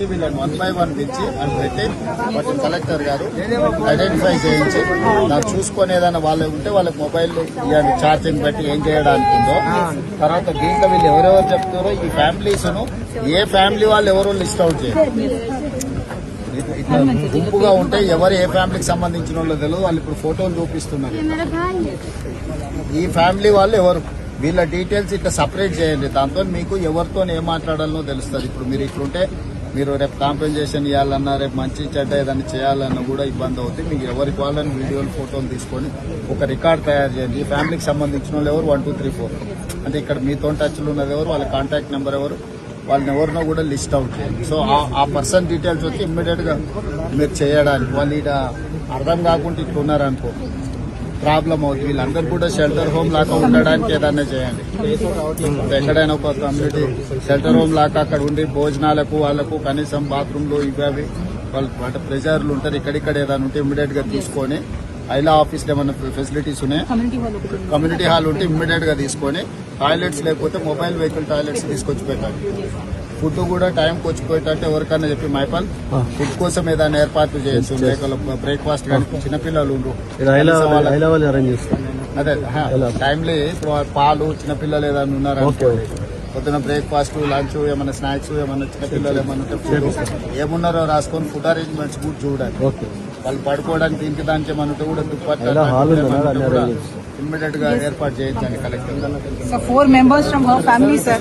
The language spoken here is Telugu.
చేసి వీళ్ళని 1 by 1 పిలిచి అని పెట్టి వాటి కలెక్టర్ గారు ఐడెంటిఫై చేయించి నాకు చూసుకొని ఏదైనా వాళ్ళు ఉంటే వాళ్ళకి మొబైల్ ఇవ్వండి, ఛార్జింగ్ పెట్టి ఏం చేయడానికి ఉందో. తర్వాత దీంట్లో వీళ్ళు ఎవరెవరు చెప్తారో ఈ ఫ్యామిలీస్ ను ఏ ఫ్యామిలీ వాళ్ళు ఎవరో లిస్ట్ అవుట్ చేయాలి. ఇట్లా గుంపుగా ఉంటే ఎవరు ఏ ఫ్యామిలీకి సంబంధించిన వాళ్ళు తెలియదు. వాళ్ళు ఇప్పుడు ఫోటోలు చూపిస్తున్నారు. ఈ ఫ్యామిలీ వాళ్ళు ఎవరు, వీళ్ళ డీటెయిల్స్ ఇట్లా సపరేట్ చేయండి. దాంతో మీకు ఎవరితో ఏం మాట్లాడాలనో తెలుస్తుంది. ఇప్పుడు మీరు ఇట్లుంటే మీరు రేపు కాంపెన్సేషన్ ఇవ్వాలన్నా, రేపు మంచి చెడ్డ ఏదైనా చేయాలన్నా కూడా ఇబ్బంది అవుతుంది. మీకు ఎవరికి వాళ్ళని వీడియోలు ఫోటోలు తీసుకొని ఒక రికార్డ్ తయారు చేయండి. ఈ ఫ్యామిలీకి సంబంధించిన వాళ్ళు ఎవరు 1 2 3 4 అంటే ఇక్కడ మీతో టచ్లు ఉన్నది ఎవరు, వాళ్ళ కాంటాక్ట్ నెంబర్ ఎవరు, వాళ్ళని ఎవరినో కూడా లిస్ట్ అవుట్ చేయండి. సో ఆ పర్సన్ డీటెయిల్స్ వచ్చి ఇమ్మీడియట్ గా మీరు చేయడానికి. వాళ్ళు ఇక్కడ అర్థం కాకుండా ఇట్లున్నారనుకో ప్రాబ్లం అవుతుంది. వీళ్ళందరూ కూడా షెల్టర్ హోమ్ లాగా ఉండడానికి ఏదైనా చేయండి. ఎక్కడైనా ఒక కమ్యూనిటీ షెల్టర్ హోమ్ లాగా అక్కడ ఉండి భోజనాలకు వాళ్ళకు కనీసం బాత్రూమ్లు ఇవి అవి వాళ్ళ ప్రెజర్లు ఉంటారు. ఇక్కడిక్కడ ఏదైనా ఉంటే ఇమ్మీడియట్ గా తీసుకొని, ఐలా ఆఫీస్ లో ఏమైనా ఫెసిలిటీస్ ఉన్నాయి, కమ్యూనిటీ హాల్ ఉంటే ఇమ్మీడియట్ గా తీసుకొని, టాయిలెట్స్ లేకపోతే మొబైల్ వెహికల్ టాయిలెట్స్ తీసుకొచ్చి పెట్టాలి. ఫుడ్ కూడా టైంకి వచ్చిపోయేటట్టు ఎవరికైనా చెప్పి మైపాల్ ఫుడ్ కోసం ఏదైనా ఏర్పాట్లు చేయొచ్చు. బ్రేక్ఫాస్ట్ కానీ చిన్నపిల్లలు అదే టైంలీ ఇప్పుడు పాలు చిన్నపిల్లలు ఏదైనా ఉన్నారనుకోండి, పొద్దున బ్రేక్ఫాస్ట్ లంచ్ ఏమైనా స్నాక్స్ ఏమైనా చిన్నపిల్లలు ఏమైనా ఉంటే ఫుడ్ ఏమున్నారో రాసుకొని ఫుడ్ అరేంజ్మెంట్స్ కూడా చూడాలి. వాళ్ళు పడుకోవడానికి దీనికి దానికి ఏమన్నా కూడా దుప్పట్లు ఇమ్మీడియట్ గా ఏర్పాటు చేయించండి collector. 4 members from her family, sir.